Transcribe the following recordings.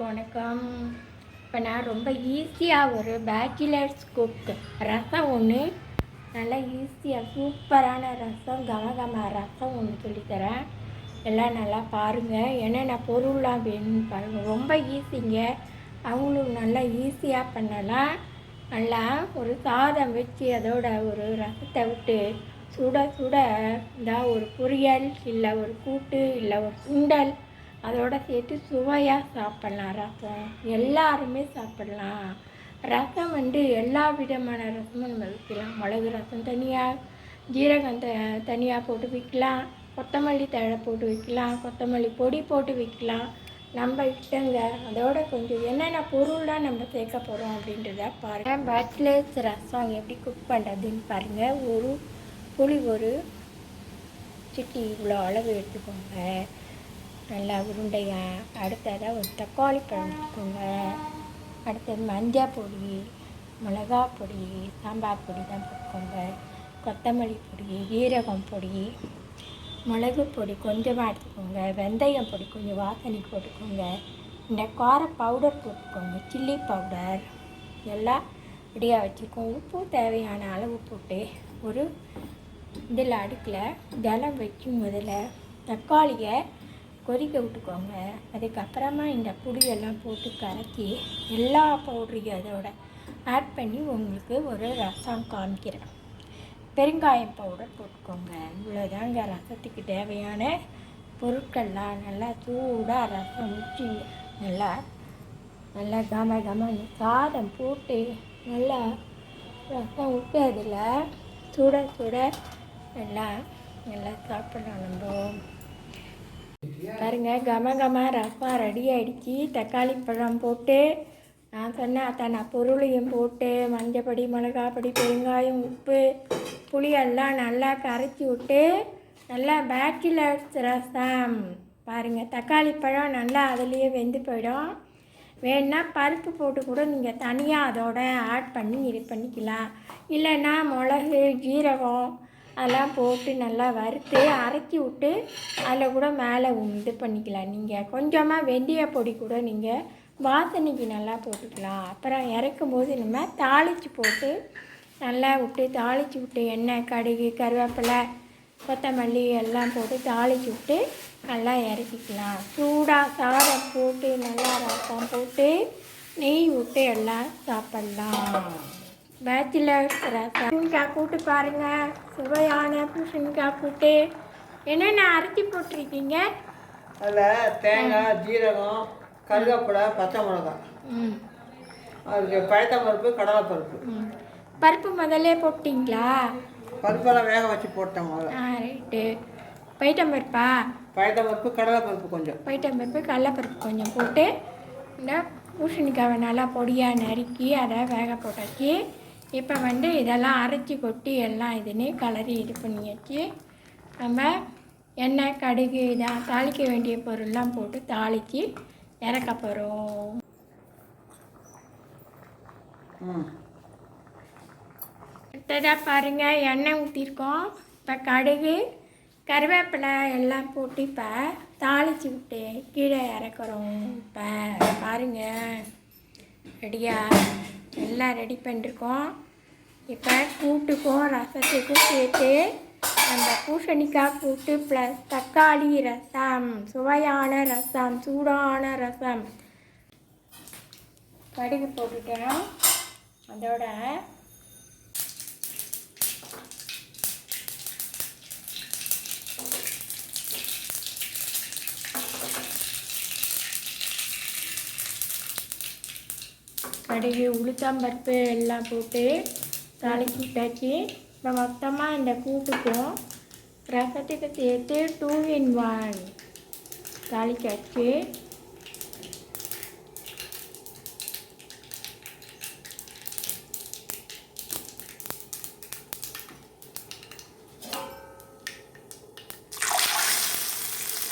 அனைவருக்கும் வணக்கம். இப்போ நான் ரொம்ப ஈஸியாக ஒரு பேச்சுலர்ஸ் குக் ரசம் ஒன்று நல்லா ஈஸியாக சூப்பரான ரசம் கமகம ரசம் ஒன்று சொல்லித்தரேன். எல்லாம் நல்லா பாருங்கள். என்னென்ன பொருள்லாம் வேணும்னு பாருங்கள். ரொம்ப ஈஸிங்க. அவங்களும் நல்லா ஈஸியாக பண்ணலாம். நல்லா ஒரு சாதம் வச்சு அதோட ஒரு ரசத்தை விட்டு சுட சுட இந்த ஒரு பொரியல் இல்லை ஒரு கூட்டு இல்லை ஒரு சுண்டல் அதோடு சேர்த்து சுவையாக சாப்பிட்லாம். ரசம் எல்லாருமே சாப்பிட்லாம். ரசம் எல்லா விதமான ரசமும் நம்ம வைக்கலாம். மிளகு ரசம் தனியாக, ஜீரகம் தனியாக போட்டு வைக்கலாம், கொத்தமல்லி தழை போட்டு வைக்கலாம், கொத்தமல்லி பொடி போட்டு வைக்கலாம். நம்ம இஷ்டங்க. அதோட கொஞ்சம் என்னென்ன பொருள்லாம் நம்ம சேர்க்க போகிறோம் அப்படின்றத பாருங்கள். பேச்சுலர்ஸ் ரசம் எப்படி குக் பண்ணுறதுன்னு பாருங்கள். ஒரு புளி ஒரு சிட்டி இவ்வளோ அளவு எடுத்துக்கோங்க, நல்லா உருண்டையாக. அடுத்ததாக ஒரு தக்காளி பழம் எடுத்துக்கோங்க. அடுத்தது மஞ்சள் பொடி, மிளகா பொடி, சாம்பார் பொடி தான் போட்டுக்கோங்க, கொத்தமல்லி பொடி, ஜீரகம் பொடி, மிளகு பொடி கொஞ்சமாக எடுத்துக்கோங்க, வெந்தயம் பொடி கொஞ்சம் வாசனைக்கு போட்டுக்கோங்க, இந்த கார பவுடர் போட்டுக்கோங்க, சில்லி பவுடர் எல்லாம் ரெடியாக வச்சுக்கோங்க. உப்பு தேவையான அளவு போட்டு ஒரு இதில் அடுக்கில் ஜலம் வைக்கும் முதல்ல தக்காளியை கொதிக்க விட்டுக்கோங்க. அதுக்கப்புறமா இந்த புளியெல்லாம் போட்டு கலக்கி எல்லா பவுடரையும் அதோட ஆட் பண்ணி உங்களுக்கு ஒரு ரசம் காமிக்கிறேன். பெருங்காயம் பவுடர் போட்டுக்கோங்க. இவ்வளோதாங்க ரசத்துக்கு தேவையான பொருட்கள்லாம். நல்லா சூடாக ரசம் ஊற்றி நல்லா நல்லா கம சாதம் போட்டு நல்லா ரசம் ஊற்றி அதில் சுட சுட நல்லா சாப்பிடலாம். நம்ம பாருங்கள், கம ரசம் ரெடி ஆகிடுச்சி. தக்காளி பழம் போட்டு நான் சொன்னேன் அத்தனை பொருளையும் போட்டு மஞ்சப்பொடி, மிளகாப்பொடி, பெருங்காயம், உப்பு, புளியெல்லாம் நல்லா கரைச்சி விட்டு நல்லா பேச்சுலர்ஸ் ரசம். பாருங்கள், தக்காளி பழம் நல்லா அதுலேயே வெந்து போயிடும். வேணுன்னா பருப்பு போட்டு கூட நீங்கள் தனியாக அதோட ஆட் பண்ணி இது பண்ணிக்கலாம். இல்லைன்னா மிளகு, ஜீரகம் அதெல்லாம் போட்டு நல்லா வறுத்து அரைச்சி விட்டு அதில் கூட மேலே இது பண்ணிக்கலாம். நீங்கள் கொஞ்சமாக வெந்தய பொடி கூட நீங்கள் வாசனைக்கு நல்லா போட்டுக்கலாம். அப்புறம் இறக்கும் போது நம்ம தாளித்து போட்டு நல்லா விட்டு தாளித்து விட்டு எண்ணெய், கடுகு, கருவேப்பிலை, கொத்தமல்லி எல்லாம் போட்டு தாளித்து விட்டு நல்லா இறக்கிக்கலாம். சூடாக சாதம் போட்டு நல்லா ரசம் போட்டு நெய் விட்டு எல்லாம் சாப்பிட்லாம். பேச்சுலர்ஸ் ரசம். பூசணிக்காய் கூட்டு பாருங்கள், சுவையான பூசணிக்காய் கூட்டு. என்னென்ன அரைச்சி போட்டிருக்கீங்க? அதில் தேங்காய், ஜீரகம், கருவேப்பிலை, பச்சை மிளகாய், அதுக்கு பழத்த பருப்பு, கடலை பருப்பு. பருப்பு முதல்ல போட்டிங்களா? பருப்பெல்லாம் வேக வச்சு போட்டேன் முதல்ல. ரைட்டு. பைட்டம் பருப்பா? பழத்த பருப்பு, கடலை பருப்பு கொஞ்சம். பைட்டம் பருப்பு, கடலைப்பருப்பு கொஞ்சம் போட்டு இந்த பூசணிக்காவை நல்லா பொடியாக நறுக்கி அதை வேக போட்டாச்சு. இப்போ இதெல்லாம் அரைச்சி கொட்டி எல்லாம் இதுன்னு கலரி இது பண்ணியாச்சு. நம்ம எண்ணெய், கடுகு இதான் தாளிக்க வேண்டிய பொருள்லாம் போட்டு தாளித்து இறக்க போகிறோம். அடுத்ததாக பாருங்கள், எண்ணெய் ஊற்றிருக்கோம். இப்போ கடுகு, கருவேப்பிலை எல்லாம் போட்டு இப்போ தாளித்து விட்டு கீழே இறக்குறோம். இப்போ பாருங்கள், ரெடியாக எல்லாம் ரெடி பண்ணிருக்கோம். இப்போ கூட்டுக்கும் ரசத்துக்கும் சேர்த்து நம்ம பூசணிக்காய் கூட்டு ப்ளஸ் தக்காளி ரசம், சுவையான ரசம், சூடான ரசம். கடுகு போட்டுட்டோம். அதோட கடுகு, உளுத்தம்பருப்பு எல்லாம் போட்டு தாளிச்சிட்டாச்சு. இப்போ மொத்தமாக இந்த கூட்டுக்கும் ரசத்துக்கு சேர்த்து 2 in 1 தாளிச்சாச்சு.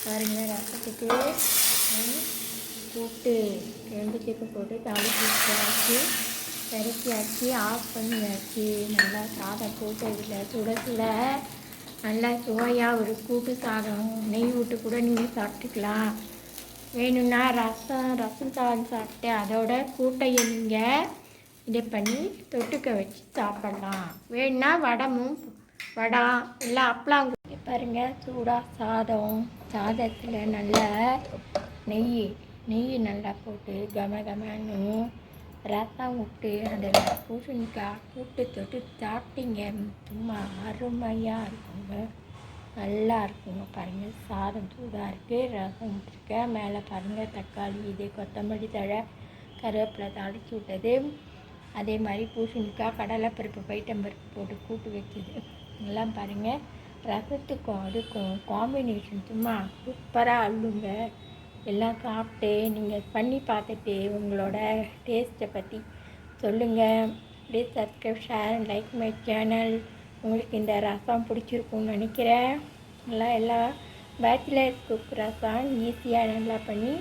பாருங்கள், ரசத்துக்கு கூட்டு 2 சிக்கன் போட்டு தாளிச்சாச்சு, இறக்கியாச்சு, ஆஃப் பண்ணியாச்சு. நல்லா சாதம் போட்டு இதில் சுட சுட நல்லா சுவையாக ஒரு கூட்டு சாதம் நெய் விட்டு கூட நீங்கள் சாப்பிட்டுக்கலாம். வேணும்னா ரசம் சாதம் சாப்பிட்டு அதோட கூட்டையை நீங்கள் இதை பண்ணி தொட்டுக்க வச்சு சாப்பிட்லாம். வேணும்னா வடை இல்லை அப்பளம் பாருங்கள். சூடாக சாதத்தில் நல்லா நெய் நல்லா போட்டு கமன்னு ரசம் விட்டு அதில் பூசணிக்காய் கூட்டு தொட்டு சாப்பிட்டீங்க, சும்மா அருமையாக இருக்குங்க. நல்லா இருக்குங்க. பாருங்கள், சாதம் சூடாக இருக்குது, ரசம் விட்டுருக்கேன், மேலே பாருங்கள் தக்காளி, இதே கொத்தமல்லி தழை, கருவேப்பிலை தாளித்து விட்டது, அதே மாதிரி பூசணிக்காய், கடலைப்பருப்பு, பைத்தம்பருப்பு போட்டு கூட்டு வச்சுது எல்லாம் பாருங்கள். ரசத்துக்கும் அதுக்கும் காம்பினேஷன் சும்மா சூப்பராக அள்ளுங்க. எல்லாம் சாப்பிட்டு நீங்கள் பண்ணி பார்த்துட்டு உங்களோட டேஸ்ட்டை பற்றி சொல்லுங்கள். Please subscribe, share, like my channel. உங்களுக்கு இந்த ரசம் பிடிச்சிருக்குன்னு நினைக்கிறேன். எல்லா பேச்சுலர்ஸ் குக் ரசம் ஈஸியாக நல்லா பண்ணி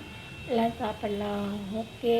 எல்லாம் சாப்பிட்லாம். ஓகே.